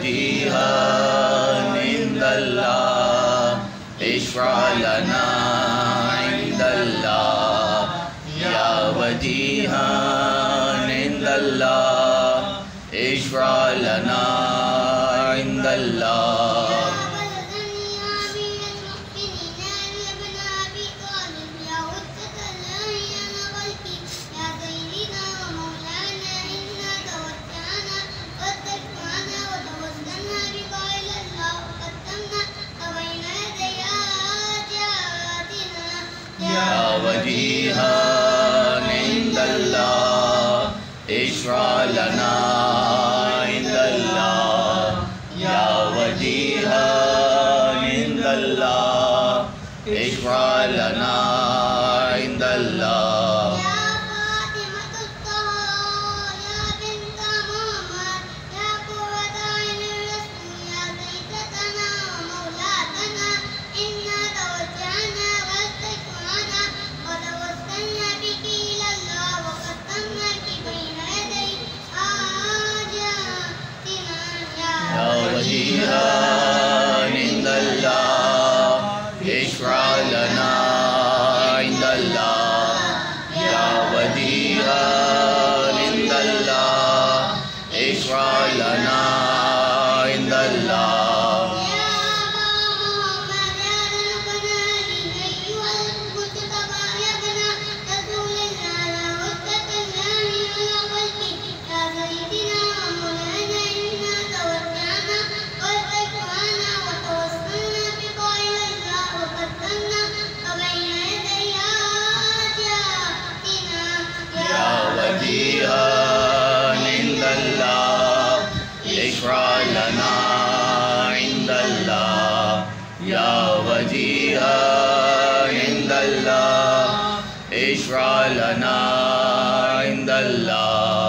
वजीहन इंदल्लाह इश्फा लना इंदल्लाह या वजीहन इंदल्लाह इश्फा लना इंदल्लाह। या वजीहन इंदल्लाह इश्फा लना इंदल्लाह या वजीहन इंदल्लाह इश्फा लना इंदल्लाह। वजीहन इंदल्लाह इश्फा लना इंदल्लाह या वजीहन इंदल्लाह इश्फा लना इंदल्लाह। वजीहन इंदल्लाह इश्फा लना इंदल्लाह या वजीहन इंदल्लाह इश्फा लना इंदल्लाह।